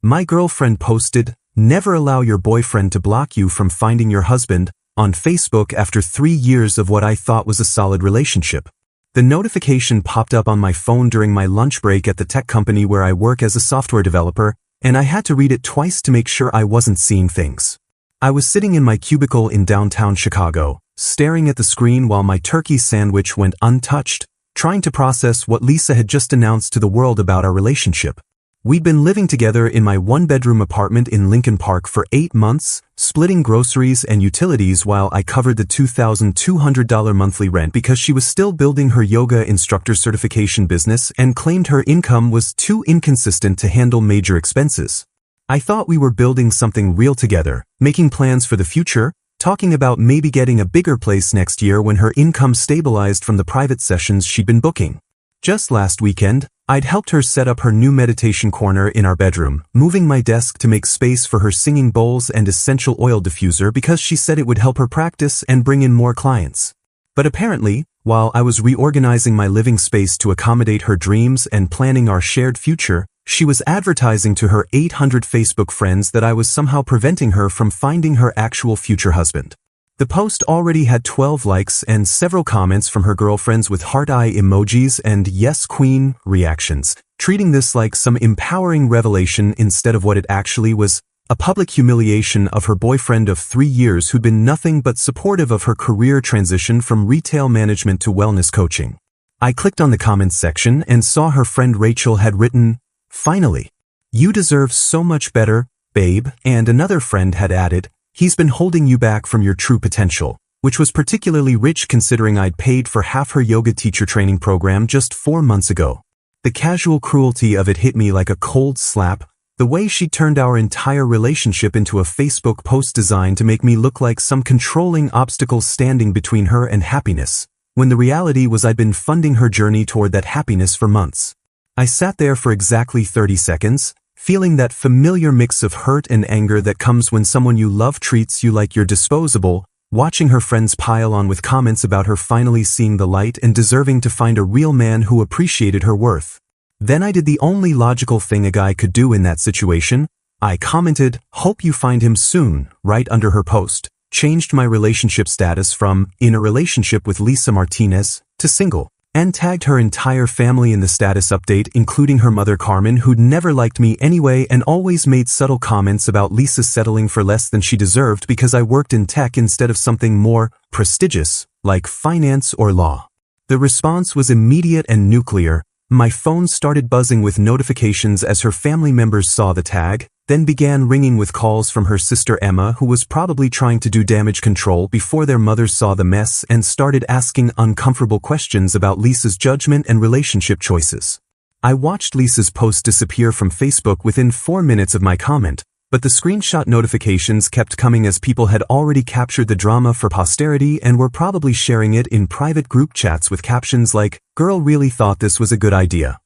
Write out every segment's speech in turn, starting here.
My girlfriend posted, "Never allow your boyfriend to block you from finding your husband," on Facebook after 3 years of what I thought was a solid relationship. The notification popped up on my phone during my lunch break at the tech company where I work as a software developer, and I had to read it twice to make sure I wasn't seeing things. I was sitting in my cubicle in downtown Chicago, staring at the screen while my turkey sandwich went untouched, trying to process what Lisa had just announced to the world about our relationship. We'd been living together in my one-bedroom apartment in Lincoln Park for 8 months, splitting groceries and utilities while I covered the $2,200 monthly rent because she was still building her yoga instructor certification business and claimed her income was too inconsistent to handle major expenses. I thought we were building something real together, making plans for the future, talking about maybe getting a bigger place next year when her income stabilized from the private sessions she'd been booking. Just last weekend, I'd helped her set up her new meditation corner in our bedroom, moving my desk to make space for her singing bowls and essential oil diffuser because she said it would help her practice and bring in more clients. But apparently, while I was reorganizing my living space to accommodate her dreams and planning our shared future, she was advertising to her 800 Facebook friends that I was somehow preventing her from finding her actual future husband. The post already had 12 likes and several comments from her girlfriends with heart eye emojis and "Yes Queen" reactions, treating this like some empowering revelation instead of what it actually was, a public humiliation of her boyfriend of 3 years who'd been nothing but supportive of her career transition from retail management to wellness coaching. I clicked on the comments section and saw her friend Rachel had written, "Finally, you deserve so much better, babe," and another friend had added, "He's been holding you back from your true potential," which was particularly rich considering I'd paid for half her yoga teacher training program just 4 months ago. The casual cruelty of it hit me like a cold slap, the way she turned our entire relationship into a Facebook post designed to make me look like some controlling obstacle standing between her and happiness, when the reality was I'd been funding her journey toward that happiness for months. I sat there for exactly 30 seconds, feeling that familiar mix of hurt and anger that comes when someone you love treats you like you're disposable, watching her friends pile on with comments about her finally seeing the light and deserving to find a real man who appreciated her worth. Then I did the only logical thing a guy could do in that situation. I commented, "Hope you find him soon," right under her post, changed my relationship status from "in a relationship with Lisa Martinez" to "single," and tagged her entire family in the status update, including her mother Carmen, who'd never liked me anyway and always made subtle comments about Lisa settling for less than she deserved because I worked in tech instead of something more prestigious, like finance or law. The response was immediate and nuclear. My phone started buzzing with notifications as her family members saw the tag, then began ringing with calls from her sister Emma, who was probably trying to do damage control before their mothers saw the mess and started asking uncomfortable questions about Lisa's judgment and relationship choices. I watched Lisa's post disappear from Facebook within 4 minutes of my comment, but the screenshot notifications kept coming as people had already captured the drama for posterity and were probably sharing it in private group chats with captions like, "Girl really thought this was a good idea."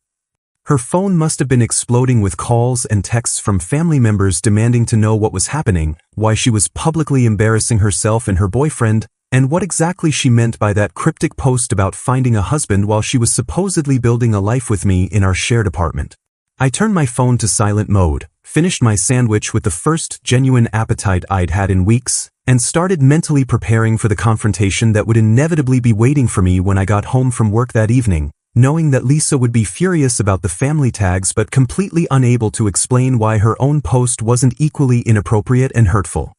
Her phone must have been exploding with calls and texts from family members demanding to know what was happening, why she was publicly embarrassing herself and her boyfriend, and what exactly she meant by that cryptic post about finding a husband while she was supposedly building a life with me in our shared apartment. I turned my phone to silent mode, finished my sandwich with the first genuine appetite I'd had in weeks, and started mentally preparing for the confrontation that would inevitably be waiting for me when I got home from work that evening, knowing that Lisa would be furious about the family tags but completely unable to explain why her own post wasn't equally inappropriate and hurtful.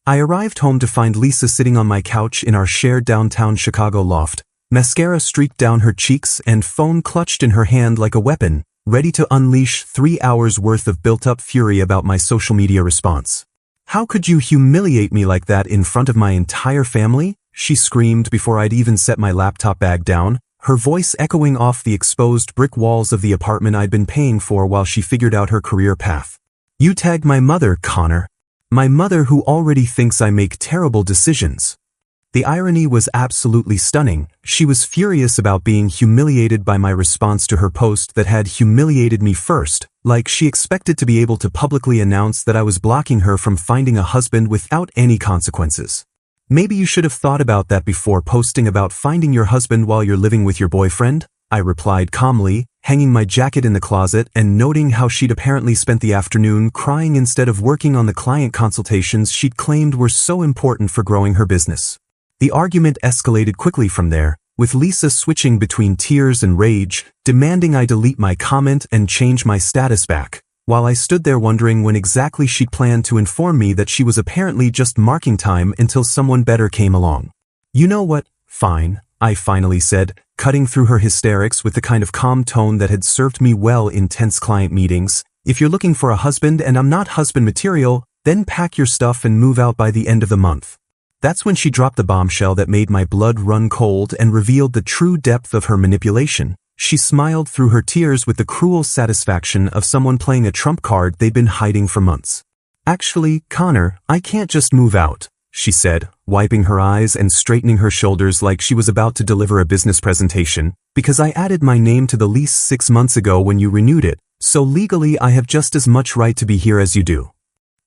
I arrived home to find Lisa sitting on my couch in our shared downtown Chicago loft, mascara streaked down her cheeks and phone clutched in her hand like a weapon, ready to unleash 3 hours worth of built-up fury about my social media response. "How could you humiliate me like that in front of my entire family?" she screamed before I'd even set my laptop bag down, her voice echoing off the exposed brick walls of the apartment I'd been paying for while she figured out her career path. "You tagged my mother, Connor. My mother who already thinks I make terrible decisions." The irony was absolutely stunning. She was furious about being humiliated by my response to her post that had humiliated me first, like she expected to be able to publicly announce that I was blocking her from finding a husband without any consequences. "Maybe you should have thought about that before posting about finding your husband while you're living with your boyfriend," I replied calmly, hanging my jacket in the closet and noting how she'd apparently spent the afternoon crying instead of working on the client consultations she'd claimed were so important for growing her business. The argument escalated quickly from there, with Lisa switching between tears and rage, demanding I delete my comment and change my status back, while I stood there wondering when exactly she'd planned to inform me that she was apparently just marking time until someone better came along. "You know what? Fine," I finally said, cutting through her hysterics with the kind of calm tone that had served me well in tense client meetings. "If you're looking for a husband and I'm not husband material, then pack your stuff and move out by the end of the month." That's when she dropped the bombshell that made my blood run cold and revealed the true depth of her manipulation. She smiled through her tears with the cruel satisfaction of someone playing a trump card they'd been hiding for months. "Actually, Connor, I can't just move out," she said, wiping her eyes and straightening her shoulders like she was about to deliver a business presentation, "because I added my name to the lease 6 months ago when you renewed it, so legally I have just as much right to be here as you do."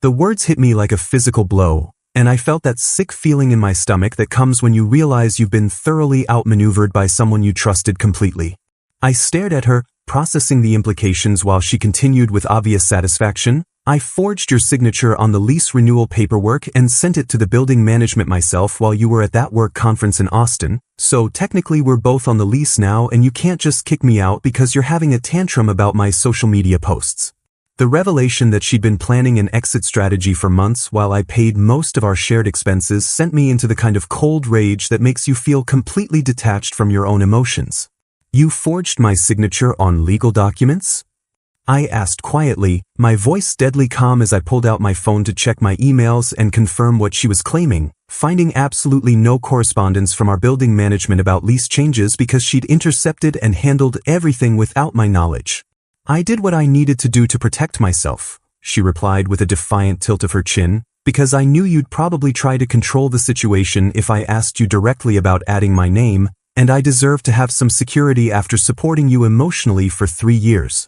The words hit me like a physical blow, and I felt that sick feeling in my stomach that comes when you realize you've been thoroughly outmaneuvered by someone you trusted completely. I stared at her, processing the implications while she continued with obvious satisfaction. "I forged your signature on the lease renewal paperwork and sent it to the building management myself while you were at that work conference in Austin, so technically we're both on the lease now and you can't just kick me out because you're having a tantrum about my social media posts." The revelation that she'd been planning an exit strategy for months while I paid most of our shared expenses sent me into the kind of cold rage that makes you feel completely detached from your own emotions. "You forged my signature on legal documents?" I asked quietly, my voice deadly calm as I pulled out my phone to check my emails and confirm what she was claiming, finding absolutely no correspondence from our building management about lease changes because she'd intercepted and handled everything without my knowledge. "I did what I needed to do to protect myself," she replied with a defiant tilt of her chin, "because I knew you'd probably try to control the situation if I asked you directly about adding my name, and I deserve to have some security after supporting you emotionally for 3 years.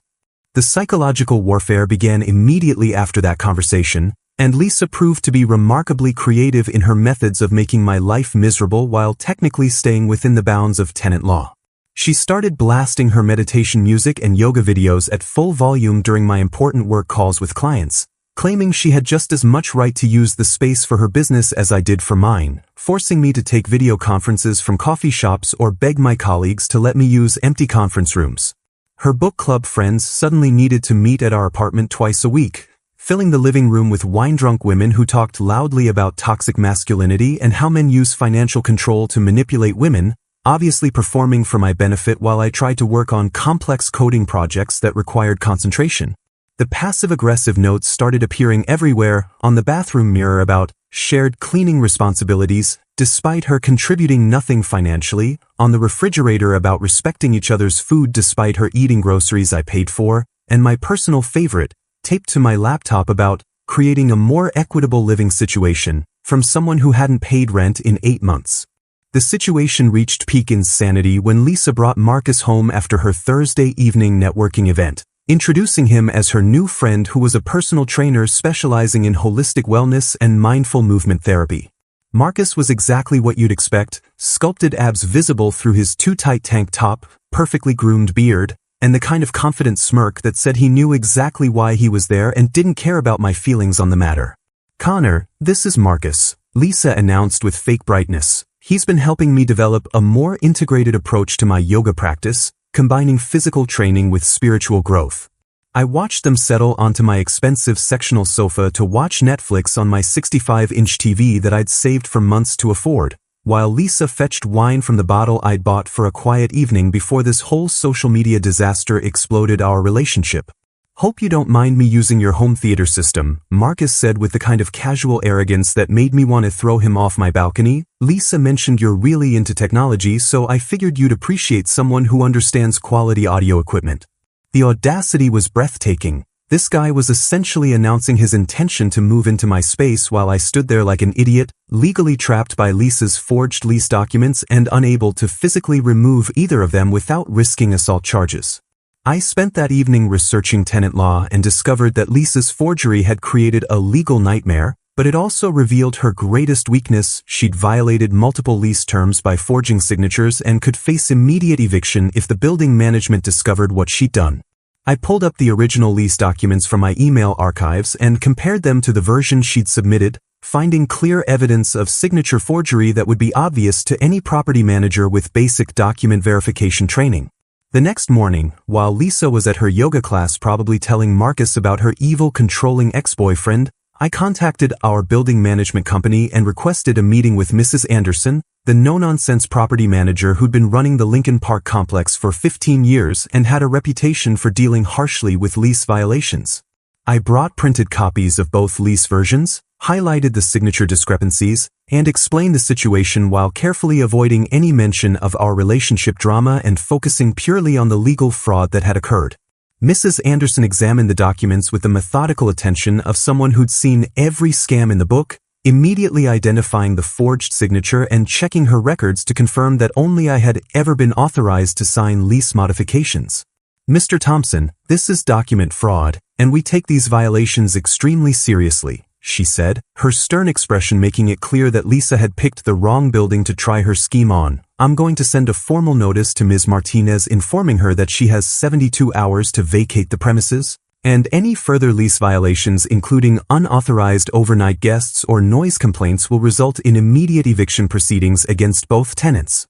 The psychological warfare began immediately after that conversation, and Lisa proved to be remarkably creative in her methods of making my life miserable while technically staying within the bounds of tenant law. She started blasting her meditation music and yoga videos at full volume during my important work calls with clients, claiming she had just as much right to use the space for her business as I did for mine, forcing me to take video conferences from coffee shops or beg my colleagues to let me use empty conference rooms. Her book club friends suddenly needed to meet at our apartment twice a week, filling the living room with wine-drunk women who talked loudly about toxic masculinity and how men use financial control to manipulate women, obviously performing for my benefit while I tried to work on complex coding projects that required concentration. The passive-aggressive notes started appearing everywhere, on the bathroom mirror about shared cleaning responsibilities, despite her contributing nothing financially, on the refrigerator about respecting each other's food despite her eating groceries I paid for, and my personal favorite, taped to my laptop about creating a more equitable living situation, from someone who hadn't paid rent in 8 months. The situation reached peak insanity when Lisa brought Marcus home after her Thursday evening networking event, introducing him as her new friend who was a personal trainer specializing in holistic wellness and mindful movement therapy. Marcus was exactly what you'd expect, sculpted abs visible through his too-tight tank top, perfectly groomed beard, and the kind of confident smirk that said he knew exactly why he was there and didn't care about my feelings on the matter. "Connor, this is Marcus," Lisa announced with fake brightness. "He's been helping me develop a more integrated approach to my yoga practice, combining physical training with spiritual growth." I watched them settle onto my expensive sectional sofa to watch Netflix on my 65-inch TV that I'd saved for months to afford, while Lisa fetched wine from the bottle I'd bought for a quiet evening before this whole social media disaster exploded our relationship. "Hope you don't mind me using your home theater system," Marcus said with the kind of casual arrogance that made me want to throw him off my balcony. "Lisa mentioned you're really into technology, so I figured you'd appreciate someone who understands quality audio equipment." The audacity was breathtaking. This guy was essentially announcing his intention to move into my space while I stood there like an idiot, legally trapped by Lisa's forged lease documents and unable to physically remove either of them without risking assault charges. I spent that evening researching tenant law and discovered that Lisa's forgery had created a legal nightmare, But it also revealed her greatest weakness: she'd violated multiple lease terms by forging signatures and could face immediate eviction if the building management discovered what she'd done. I pulled up the original lease documents from my email archives and compared them to the version she'd submitted, finding clear evidence of signature forgery that would be obvious to any property manager with basic document verification training. The next morning, while Lisa was at her yoga class probably telling Marcus about her evil, controlling ex-boyfriend, I contacted our building management company and requested a meeting with Mrs. Anderson, the no-nonsense property manager who'd been running the Lincoln Park complex for 15 years and had a reputation for dealing harshly with lease violations. I brought printed copies of both lease versions, highlighted the signature discrepancies, and explained the situation while carefully avoiding any mention of our relationship drama and focusing purely on the legal fraud that had occurred. Mrs. Anderson examined the documents with the methodical attention of someone who'd seen every scam in the book, immediately identifying the forged signature and checking her records to confirm that only I had ever been authorized to sign lease modifications. "Mr. Thompson, this is document fraud, and we take these violations extremely seriously," she said, her stern expression making it clear that Lisa had picked the wrong building to try her scheme on. "I'm going to send a formal notice to Ms. Martinez informing her that she has 72 hours to vacate the premises, and any further lease violations including unauthorized overnight guests or noise complaints will result in immediate eviction proceedings against both tenants."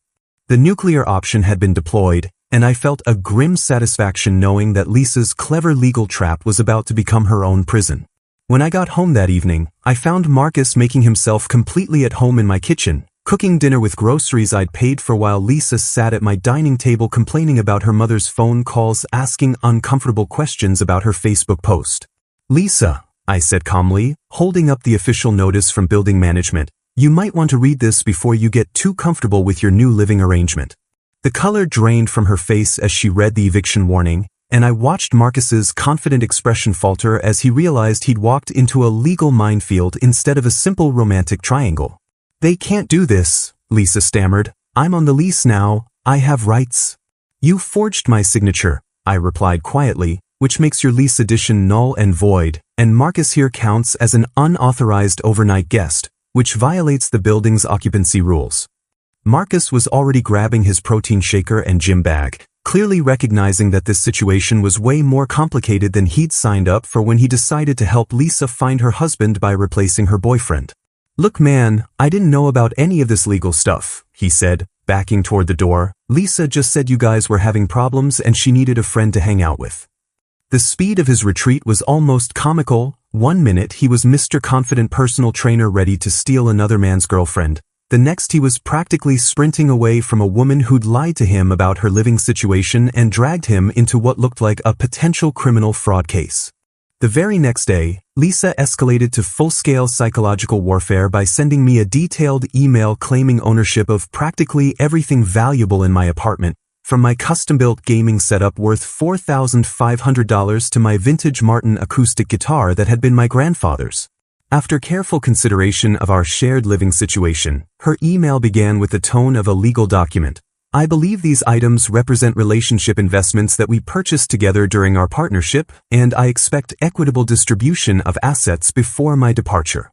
The nuclear option had been deployed, and I felt a grim satisfaction knowing that Lisa's clever legal trap was about to become her own prison. When I got home that evening, I found Marcus making himself completely at home in my kitchen, cooking dinner with groceries I'd paid for while Lisa sat at my dining table complaining about her mother's phone calls, asking uncomfortable questions about her Facebook post. "Lisa," I said calmly, holding up the official notice from building management, "you might want to read this before you get too comfortable with your new living arrangement." The color drained from her face as she read the eviction warning, and I watched Marcus's confident expression falter as he realized he'd walked into a legal minefield instead of a simple romantic triangle. "They can't do this," Lisa stammered. "I'm on the lease now, I have rights." "You forged my signature," I replied quietly, "which makes your lease addition null and void, and Marcus here counts as an unauthorized overnight guest, which violates the building's occupancy rules." Marcus was already grabbing his protein shaker and gym bag, clearly recognizing that this situation was way more complicated than he'd signed up for when he decided to help Lisa find her husband by replacing her boyfriend. "Look man, I didn't know about any of this legal stuff," he said, backing toward the door. "Lisa just said you guys were having problems and she needed a friend to hang out with." The speed of his retreat was almost comical. 1 minute he was Mr. Confident personal trainer ready to steal another man's girlfriend. The next he was practically sprinting away from a woman who'd lied to him about her living situation and dragged him into what looked like a potential criminal fraud case. The very next day, Lisa escalated to full-scale psychological warfare by sending me a detailed email claiming ownership of practically everything valuable in my apartment, from my custom-built gaming setup worth $4,500 to my vintage Martin acoustic guitar that had been my grandfather's. After careful consideration of our shared living situation, her email began with the tone of a legal document. "I believe these items represent relationship investments that we purchased together during our partnership, and I expect equitable distribution of assets before my departure."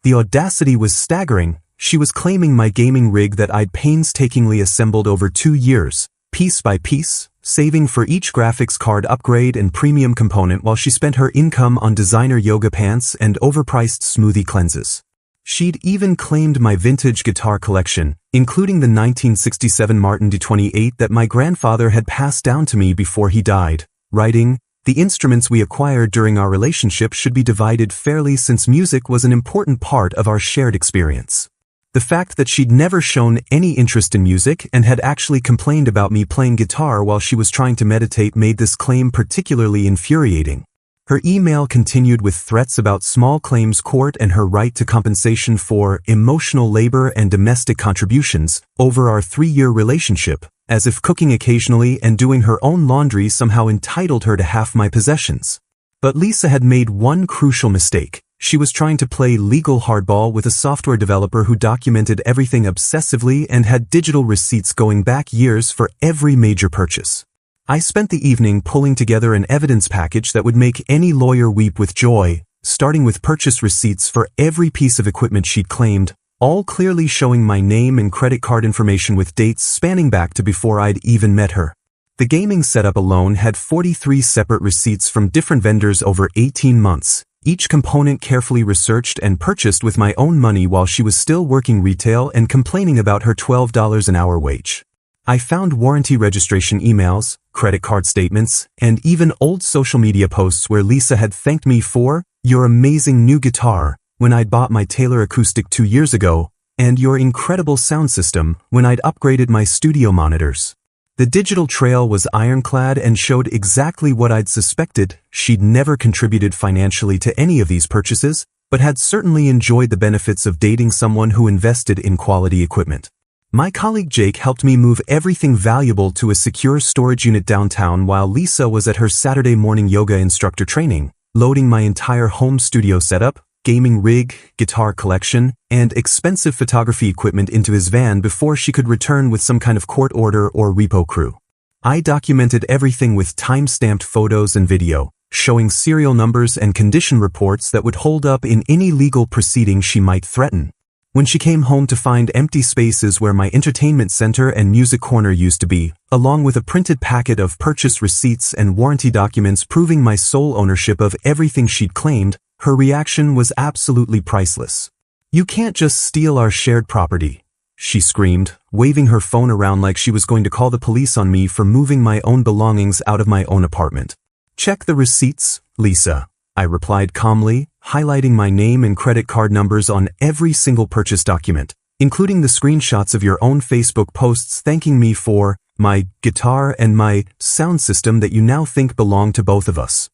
The audacity was staggering. She was claiming my gaming rig that I'd painstakingly assembled over 2 years, piece by piece, saving for each graphics card upgrade and premium component while she spent her income on designer yoga pants and overpriced smoothie cleanses. She'd even claimed my vintage guitar collection, including the 1967 Martin D28 that my grandfather had passed down to me before he died, writing, "The instruments we acquired during our relationship should be divided fairly since music was an important part of our shared experience." The fact that she'd never shown any interest in music and had actually complained about me playing guitar while she was trying to meditate made this claim particularly infuriating. Her email continued with threats about small claims court and her right to compensation for emotional labor and domestic contributions over our 3-year relationship, as if cooking occasionally and doing her own laundry somehow entitled her to half my possessions. But Lisa had made one crucial mistake. She was trying to play legal hardball with a software developer who documented everything obsessively and had digital receipts going back years for every major purchase. I spent the evening pulling together an evidence package that would make any lawyer weep with joy, starting with purchase receipts for every piece of equipment she'd claimed, all clearly showing my name and credit card information with dates spanning back to before I'd even met her. The gaming setup alone had 43 separate receipts from different vendors over 18 months, each component carefully researched and purchased with my own money while she was still working retail and complaining about her $12 an hour wage. I found warranty registration emails, credit card statements, and even old social media posts where Lisa had thanked me for your amazing new guitar when I'd bought my Taylor acoustic 2 years ago, and your incredible sound system when I'd upgraded my studio monitors. The digital trail was ironclad and showed exactly what I'd suspected. She'd never contributed financially to any of these purchases, but had certainly enjoyed the benefits of dating someone who invested in quality equipment. My colleague Jake helped me move everything valuable to a secure storage unit downtown while Lisa was at her Saturday morning yoga instructor training, loading my entire home studio setup, gaming rig, guitar collection, and expensive photography equipment into his van before she could return with some kind of court order or repo crew. I documented everything with time-stamped photos and video, showing serial numbers and condition reports that would hold up in any legal proceeding she might threaten. When she came home to find empty spaces where my entertainment center and music corner used to be, along with a printed packet of purchase receipts and warranty documents proving my sole ownership of everything she'd claimed, her reaction was absolutely priceless. "You can't just steal our shared property," she screamed, waving her phone around like she was going to call the police on me for moving my own belongings out of my own apartment. "Check the receipts, Lisa," I replied calmly, highlighting my name and credit card numbers on every single purchase document, including the screenshots of your own Facebook posts thanking me for my guitar and my sound system that you now think belong to both of us.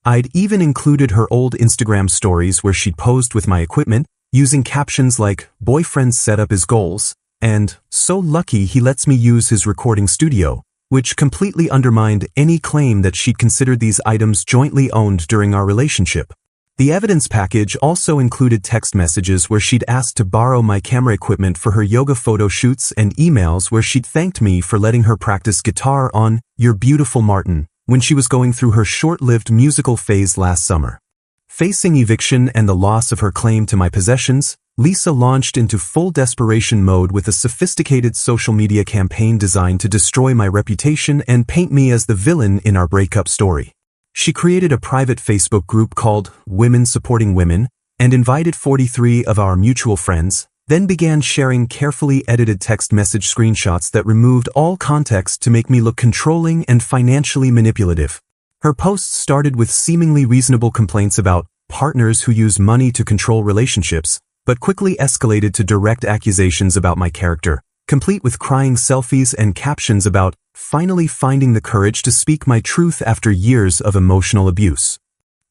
I'd even included her old Instagram stories where she'd posed with my equipment, using captions like, "Boyfriend's set up his goals," and "So lucky he lets me use his recording studio," which completely undermined any claim that she'd considered these items jointly owned during our relationship. The evidence package also included text messages where she'd asked to borrow my camera equipment for her yoga photo shoots and emails where she'd thanked me for letting her practice guitar on Your Beautiful Martin when she was going through her short-lived musical phase last summer. Facing eviction and the loss of her claim to my possessions, Lisa launched into full desperation mode with a sophisticated social media campaign designed to destroy my reputation and paint me as the villain in our breakup story. She created a private Facebook group called Women Supporting Women and invited 43 of our mutual friends, then began sharing carefully edited text message screenshots that removed all context to make me look controlling and financially manipulative. Her posts started with seemingly reasonable complaints about partners who use money to control relationships, but quickly escalated to direct accusations about my character, complete with crying selfies and captions about finally finding the courage to speak my truth after years of emotional abuse.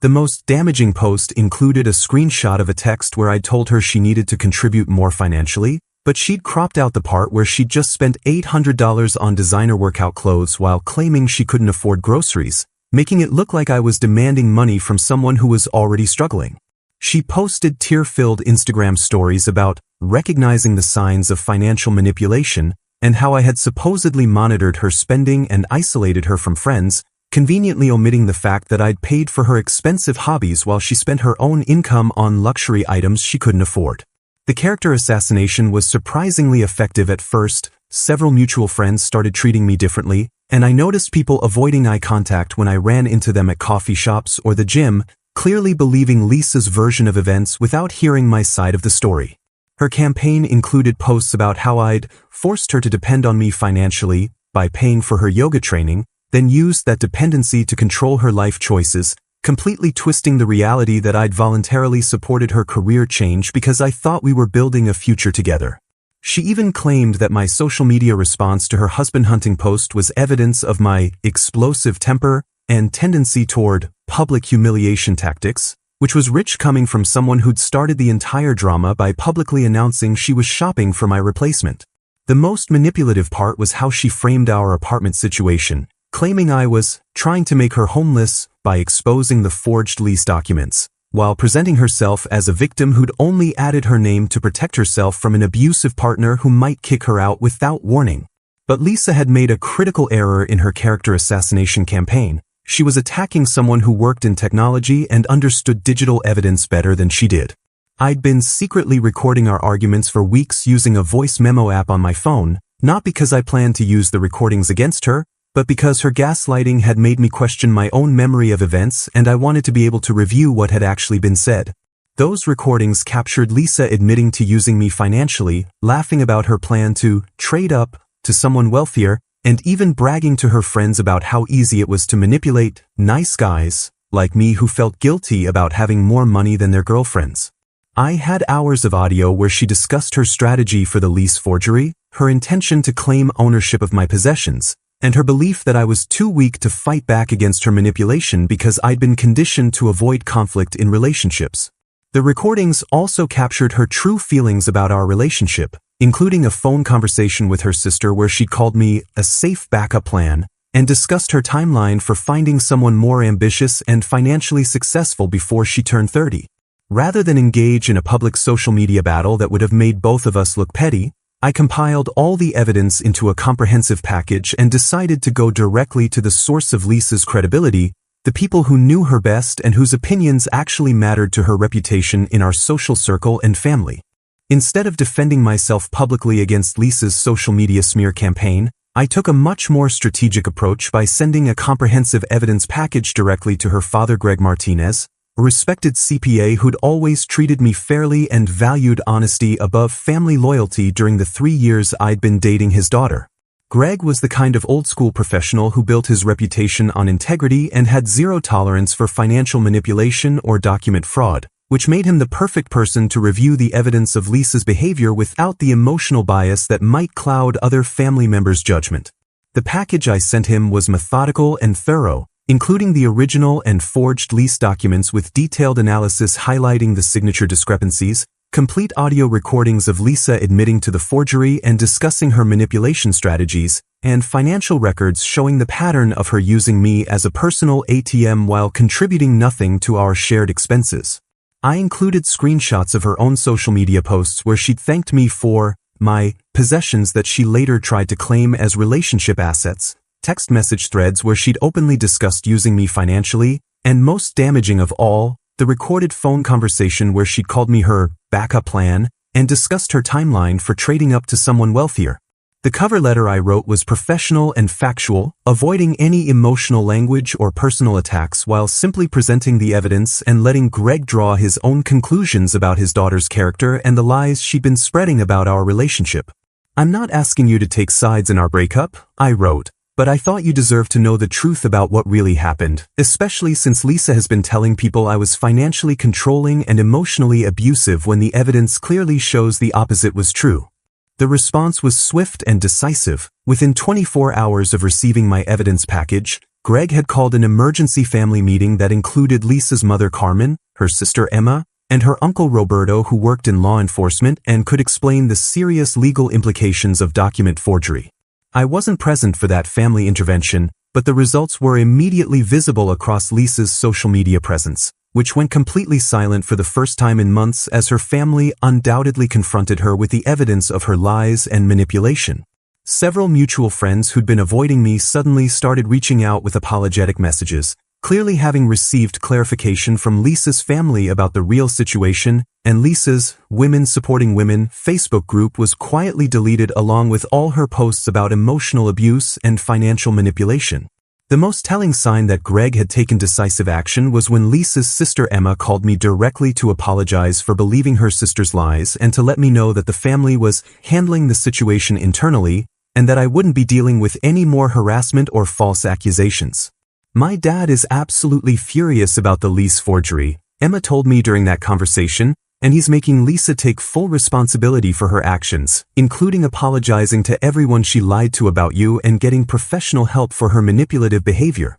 The most damaging post included a screenshot of a text where I'd told her she needed to contribute more financially, but she'd cropped out the part where she'd just spent $800 on designer workout clothes while claiming she couldn't afford groceries, making it look like I was demanding money from someone who was already struggling. She posted tear-filled Instagram stories about recognizing the signs of financial manipulation and how I had supposedly monitored her spending and isolated her from friends, conveniently omitting the fact that I'd paid for her expensive hobbies while she spent her own income on luxury items she couldn't afford. The character assassination was surprisingly effective at first. Several mutual friends started treating me differently, and I noticed people avoiding eye contact when I ran into them at coffee shops or the gym, clearly believing Lisa's version of events without hearing my side of the story. Her campaign included posts about how I'd forced her to depend on me financially by paying for her yoga training, then used that dependency to control her life choices, completely twisting the reality that I'd voluntarily supported her career change because I thought we were building a future together. She even claimed that my social media response to her husband hunting post was evidence of my explosive temper and tendency toward public humiliation tactics, which was rich coming from someone who'd started the entire drama by publicly announcing she was shopping for my replacement. The most manipulative part was how she framed our apartment situation, claiming I was trying to make her homeless by exposing the forged lease documents, while presenting herself as a victim who'd only added her name to protect herself from an abusive partner who might kick her out without warning. But Lisa had made a critical error in her character assassination campaign, She was attacking someone who worked in technology and understood digital evidence better than she did. I'd been secretly recording our arguments for weeks using a voice memo app on my phone, not because I planned to use the recordings against her, but because her gaslighting had made me question my own memory of events and I wanted to be able to review what had actually been said. Those recordings captured Lisa admitting to using me financially, laughing about her plan to trade up to someone wealthier, and even bragging to her friends about how easy it was to manipulate nice guys like me who felt guilty about having more money than their girlfriends. I had hours of audio where she discussed her strategy for the lease forgery, her intention to claim ownership of my possessions, and her belief that I was too weak to fight back against her manipulation because I'd been conditioned to avoid conflict in relationships. The recordings also captured her true feelings about our relationship, including a phone conversation with her sister where she called me a safe backup plan and discussed her timeline for finding someone more ambitious and financially successful before she turned 30. Rather than engage in a public social media battle that would have made both of us look petty, I compiled all the evidence into a comprehensive package and decided to go directly to the source of Lisa's credibility, the people who knew her best and whose opinions actually mattered to her reputation in our social circle and family. Instead of defending myself publicly against Lisa's social media smear campaign, I took a much more strategic approach by sending a comprehensive evidence package directly to her father, Greg Martinez, a respected CPA who'd always treated me fairly and valued honesty above family loyalty during the 3 years I'd been dating his daughter. Greg was the kind of old-school professional who built his reputation on integrity and had zero tolerance for financial manipulation or document fraud, which made him the perfect person to review the evidence of Lisa's behavior without the emotional bias that might cloud other family members' judgment. The package I sent him was methodical and thorough, including the original and forged lease documents with detailed analysis highlighting the signature discrepancies, complete audio recordings of Lisa admitting to the forgery and discussing her manipulation strategies, and financial records showing the pattern of her using me as a personal ATM while contributing nothing to our shared expenses. I included screenshots of her own social media posts where she'd thanked me for my possessions that she later tried to claim as relationship assets, text message threads where she'd openly discussed using me financially, and most damaging of all, the recorded phone conversation where she'd called me her backup plan and discussed her timeline for trading up to someone wealthier. The cover letter I wrote was professional and factual, avoiding any emotional language or personal attacks while simply presenting the evidence and letting Greg draw his own conclusions about his daughter's character and the lies she'd been spreading about our relationship. "I'm not asking you to take sides in our breakup," I wrote, "but I thought you deserved to know the truth about what really happened, especially since Lisa has been telling people I was financially controlling and emotionally abusive when the evidence clearly shows the opposite was true." The response was swift and decisive. Within 24 hours of receiving my evidence package, Greg had called an emergency family meeting that included Lisa's mother Carmen, her sister Emma, and her uncle Roberto, who worked in law enforcement and could explain the serious legal implications of document forgery. I wasn't present for that family intervention, but the results were immediately visible across Lisa's social media presence, which went completely silent for the first time in months as her family undoubtedly confronted her with the evidence of her lies and manipulation. Several mutual friends who'd been avoiding me suddenly started reaching out with apologetic messages, clearly having received clarification from Lisa's family about the real situation, and Lisa's Women Supporting Women Facebook group was quietly deleted along with all her posts about emotional abuse and financial manipulation. The most telling sign that Greg had taken decisive action was when Lisa's sister Emma called me directly to apologize for believing her sister's lies and to let me know that the family was handling the situation internally and that I wouldn't be dealing with any more harassment or false accusations. "My dad is absolutely furious about the lease forgery," Emma told me during that conversation, "and he's making Lisa take full responsibility for her actions, including apologizing to everyone she lied to about you and getting professional help for her manipulative behavior."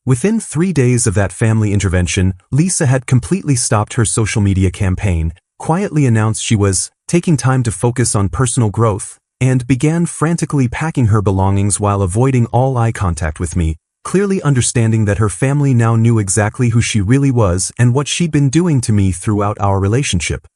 Within 3 days of that family intervention, Lisa had completely stopped her social media campaign, quietly announced she was taking time to focus on personal growth, and began frantically packing her belongings while avoiding all eye contact with me, clearly understanding that her family now knew exactly who she really was and what she'd been doing to me throughout our relationship.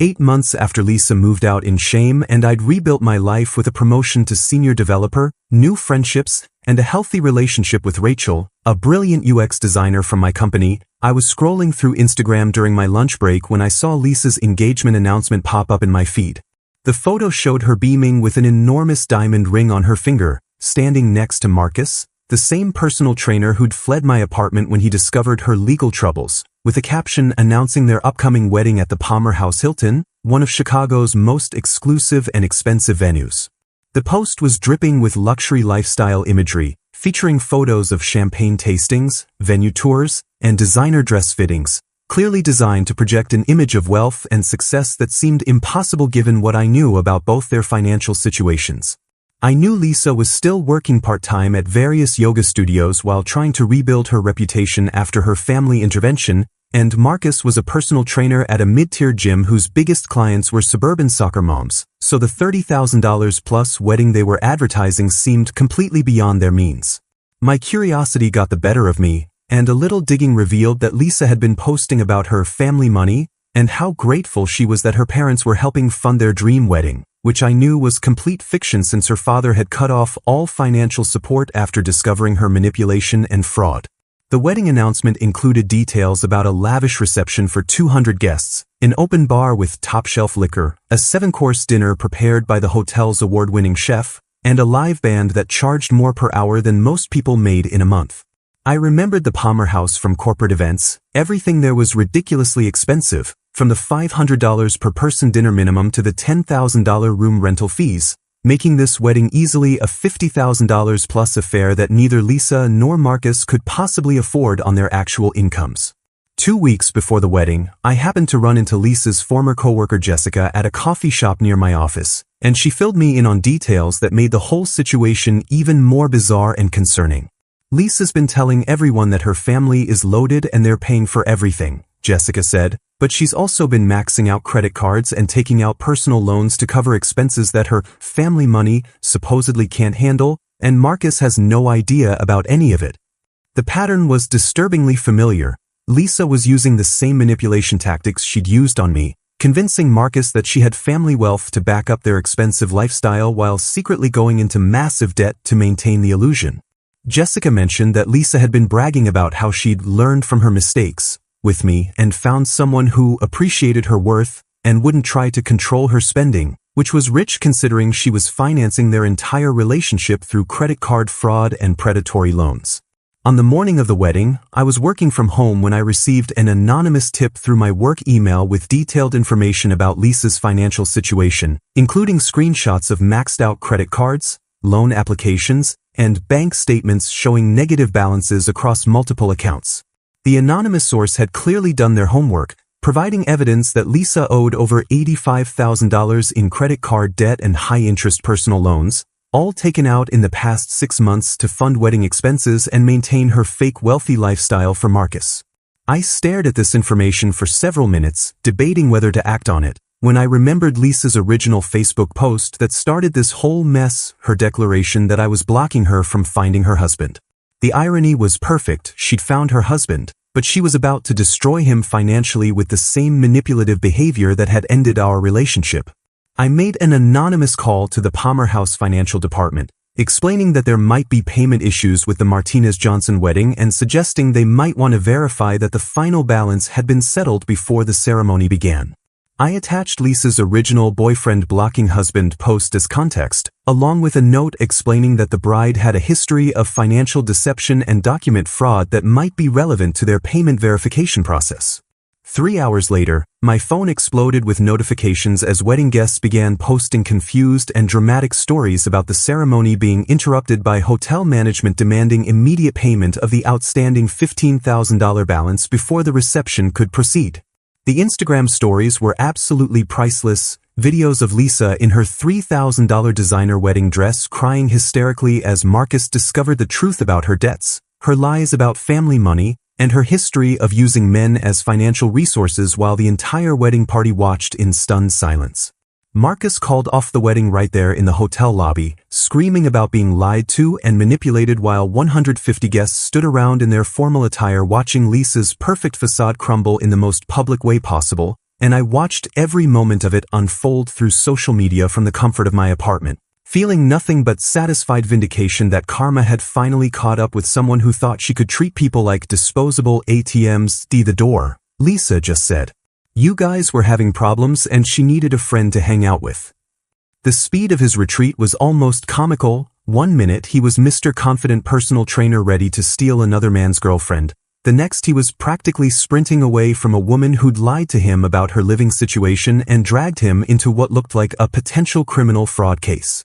8 months after Lisa moved out in shame and I'd rebuilt my life with a promotion to senior developer, new friendships, and a healthy relationship with Rachel, a brilliant UX designer from my company. I was scrolling through Instagram during my lunch break when I saw Lisa's engagement announcement pop up in my feed. The photo showed her beaming with an enormous diamond ring on her finger, standing next to Marcus, the same personal trainer who'd fled my apartment when he discovered her legal troubles, with a caption announcing their upcoming wedding at the Palmer House Hilton, one of Chicago's most exclusive and expensive venues. The post was dripping with luxury lifestyle imagery, featuring photos of champagne tastings, venue tours, and designer dress fittings, clearly designed to project an image of wealth and success that seemed impossible given what I knew about both their financial situations. I knew Lisa was still working part-time at various yoga studios while trying to rebuild her reputation after her family intervention, and Marcus was a personal trainer at a mid-tier gym whose biggest clients were suburban soccer moms, so the $30,000 plus wedding they were advertising seemed completely beyond their means. My curiosity got the better of me, and a little digging revealed that Lisa had been posting about her family money and how grateful she was that her parents were helping fund their dream wedding, which I knew was complete fiction since her father had cut off all financial support after discovering her manipulation and fraud. The wedding announcement included details about a lavish reception for 200 guests, an open bar with top-shelf liquor, a 7-course dinner prepared by the hotel's award-winning chef, and a live band that charged more per hour than most people made in a month. I remembered the Palmer House from corporate events. Everything there was ridiculously expensive, from the $500 per person dinner minimum to the $10,000 room rental fees, making this wedding easily a $50,000 plus affair that neither Lisa nor Marcus could possibly afford on their actual incomes. 2 weeks before the wedding, I happened to run into Lisa's former coworker Jessica at a coffee shop near my office, and she filled me in on details that made the whole situation even more bizarre and concerning. Lisa's been telling everyone that her family is loaded and they're paying for everything, Jessica said, but she's also been maxing out credit cards and taking out personal loans to cover expenses that her family money supposedly can't handle, and Marcus has no idea about any of it. The pattern was disturbingly familiar. Lisa was using the same manipulation tactics she'd used on me, convincing Marcus that she had family wealth to back up their expensive lifestyle while secretly going into massive debt to maintain the illusion. Jessica mentioned that Lisa had been bragging about how she'd learned from her mistakes with me and found someone who appreciated her worth and wouldn't try to control her spending, which was rich considering she was financing their entire relationship through credit card fraud and predatory loans. On the morning of the wedding, I was working from home when I received an anonymous tip through my work email with detailed information about Lisa's financial situation, including screenshots of maxed-out credit cards, loan applications, and bank statements showing negative balances across multiple accounts. The anonymous source had clearly done their homework, providing evidence that Lisa owed over $85,000 in credit card debt and high-interest personal loans, all taken out in the past 6 months to fund wedding expenses and maintain her fake wealthy lifestyle for Marcus. I stared at this information for several minutes, debating whether to act on it, when I remembered Lisa's original Facebook post that started this whole mess, her declaration that I was blocking her from finding her husband. The irony was perfect. She'd found her husband, but she was about to destroy him financially with the same manipulative behavior that had ended our relationship. I made an anonymous call to the Palmer House financial department, explaining that there might be payment issues with the Martinez-Johnson wedding and suggesting they might want to verify that the final balance had been settled before the ceremony began. I attached Lisa's original boyfriend blocking husband post as context, along with a note explaining that the bride had a history of financial deception and document fraud that might be relevant to their payment verification process. 3 hours later, my phone exploded with notifications as wedding guests began posting confused and dramatic stories about the ceremony being interrupted by hotel management demanding immediate payment of the outstanding $15,000 balance before the reception could proceed. The Instagram stories were absolutely priceless. Videos of Lisa in her $3,000 designer wedding dress crying hysterically as Marcus discovered the truth about her debts, her lies about family money, and her history of using men as financial resources while the entire wedding party watched in stunned silence. Marcus called off the wedding right there in the hotel lobby, screaming about being lied to and manipulated while 150 guests stood around in their formal attire watching Lisa's perfect facade crumble in the most public way possible, and I watched every moment of it unfold through social media from the comfort of my apartment. Feeling nothing but satisfied vindication that karma had finally caught up with someone who thought she could treat people like disposable ATMs, the door, Lisa just said. You guys were having problems and she needed a friend to hang out with. The speed of his retreat was almost comical. 1 minute he was Mr. Confident personal trainer ready to steal another man's girlfriend. The next he was practically sprinting away from a woman who'd lied to him about her living situation and dragged him into what looked like a potential criminal fraud case.